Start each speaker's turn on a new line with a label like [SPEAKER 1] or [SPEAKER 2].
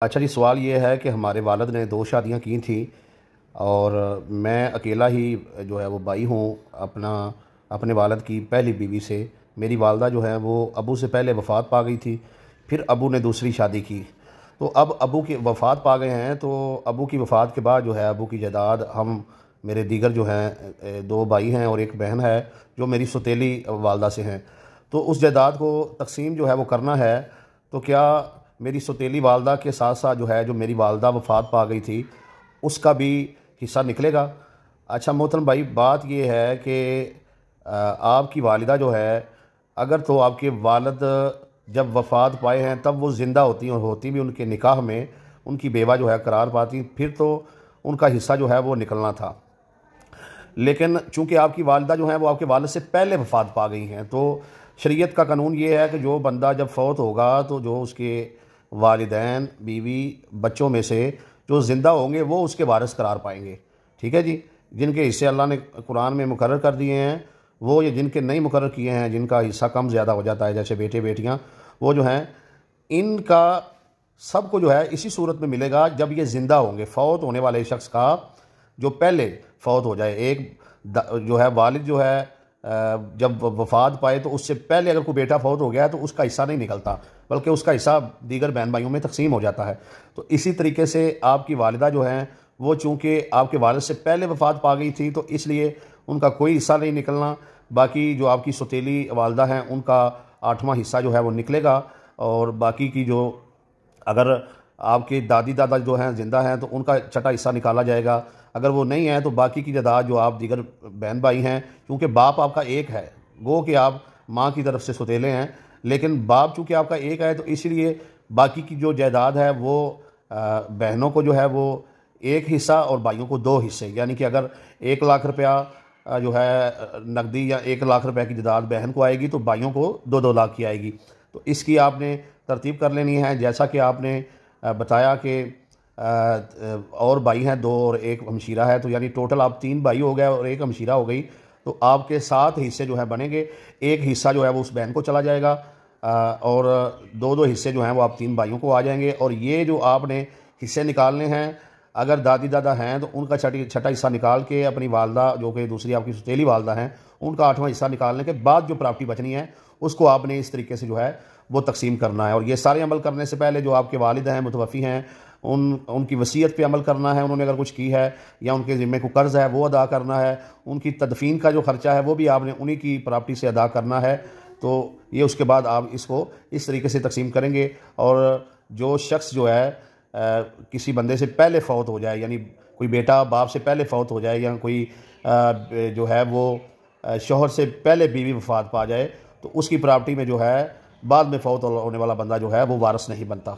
[SPEAKER 1] अच्छा जी, सवाल ये है कि हमारे वालिद ने 2 शादियाँ की थी और मैं अकेला ही जो है वो भाई हूँ अपने वालिद की पहली बीवी से। मेरी वालदा जो है वो अबू से पहले वफ़ात पा गई थी, फिर अबू ने दूसरी शादी की। तो अब अबू की वफ़ात पा गए हैं, तो अबू की वफ़ात के बाद जो है अबू की जायदाद हम मेरे दीगर जो हैं 2 भाई हैं और 1 बहन है जो मेरी सौतेली वालदा से हैं। तो उस जायदाद को तकसीम जो है वो करना है। तो क्या मेरी सौतेली वालदा के साथ साथ जो है, जो मेरी वालदा वफ़ात पा गई थी, उसका भी हिस्सा निकलेगा? अच्छा मोहतरम भाई, बात ये है कि आपकी वालिदा जो है, अगर तो आपके वालिद जब वफ़ात पाए हैं तब वो ज़िंदा होती और होती भी उनके निकाह में उनकी बेवा जो है करार पाती, फिर तो उनका हिस्सा जो है वो निकलना था। लेकिन चूँकि आपकी वालिदा जो हैं वो आपके वालिद से पहले वफ़ात पा गई हैं, तो शरीयत का कानून ये है कि जो बंदा जब फ़ौत होगा तो जो उसके वालिदैन, बीवी, बच्चों में से जो ज़िंदा होंगे वो उसके वारिस करार पाएंगे। ठीक है जी। जिनके हिस्से अल्लाह ने कुरान में मुकर्रर कर दिए हैं वो, या जिनके नहीं मुकर्रर किए हैं, जिनका हिस्सा कम ज़्यादा हो जाता है, जैसे बेटे बेटियाँ, वो जो हैं इनका सबको जो है इसी सूरत में मिलेगा जब ये ज़िंदा होंगे। फ़ौत होने वाले शख्स का जो पहले फ़ौत हो जाए, एक जो है वालिद जो है जब वफ़ात पाए तो उससे पहले अगर कोई बेटा फ़ौत हो गया है तो उसका हिस्सा नहीं निकलता, बल्कि उसका हिस्सा दीगर बहन भाइयों में तकसीम हो जाता है। तो इसी तरीके से आपकी वालिदा जो हैं वो चूँकि आपके वालिद से पहले वफ़ात पा गई थी तो इसलिए उनका कोई हिस्सा नहीं निकलना। बाकी जो आपकी सौतेली वालदा हैं उनका 8वां हिस्सा जो है वो निकलेगा। और बाकी की जो, अगर आपके दादी दादा जो हैं ज़िंदा हैं तो उनका छठा हिस्सा निकाला जाएगा। अगर वो नहीं है तो बाकी की जायदाद जो आप दीगर बहन भाई हैं, क्योंकि बाप आपका एक है, गो कि आप माँ की तरफ से सौतेले हैं, लेकिन बाप चूँकि आपका एक है तो इसलिए बाकी की जो जायदाद है वो बहनों को जो है वो 1 हिस्सा और भाइयों को 2 हिस्से। यानी कि अगर 1 लाख रुपया जो है नकदी या 1 लाख रुपए की जायदाद बहन को आएगी तो भाइयों को 2-2 लाख की आएगी। तो इसकी आपने तरतीब कर लेनी है। जैसा कि आपने बताया कि और भाई हैं 2 और 1 हमशीरा है, तो यानी टोटल आप 3 भाई हो गए और 1 हमशीरा हो गई, तो आपके 7 हिस्से जो हैं बनेंगे। 1 हिस्सा जो है वो उस बहन को चला जाएगा और 2-2 हिस्से जो हैं वो आप 3 भाइयों को आ जाएंगे। और ये जो आपने हिस्से निकालने हैं, अगर दादी दादा हैं तो उनका छठा हिस्सा निकाल के अपनी वालदा, जो कि दूसरी आपकी सौतेली वालदा हैं, उनका 8वां हिस्सा निकालने के बाद जो प्रॉपर्टी बचनी है उसको आपने इस तरीके से जो है वो तकसीम करना है। और ये सारे अमल करने से पहले जो आपके वालिद हैं मुतवफ़ी हैं, उनकी वसीयत पे अमल करना है। उन्होंने अगर कुछ की है या उनके ज़िम्मे को कर्ज़ है वो अदा करना है। उनकी तदफीन का जो ख़र्चा है वो भी आपने उन्हीं की प्रॉपर्टी से अदा करना है। तो ये उसके बाद आप इसको इस तरीके से तकसीम करेंगे। और जो शख्स जो है किसी बंदे से पहले फ़ौत हो जाए, यानी कोई बेटा बाप से पहले फ़ौत हो जाए, या कोई जो है वो शौहर से पहले बीवी वफ़ात पा जाए, तो उसकी प्रॉपर्टी में जो है बाद में फ़ौत होने वाला बंदा जो है वो वारिस नहीं बनता।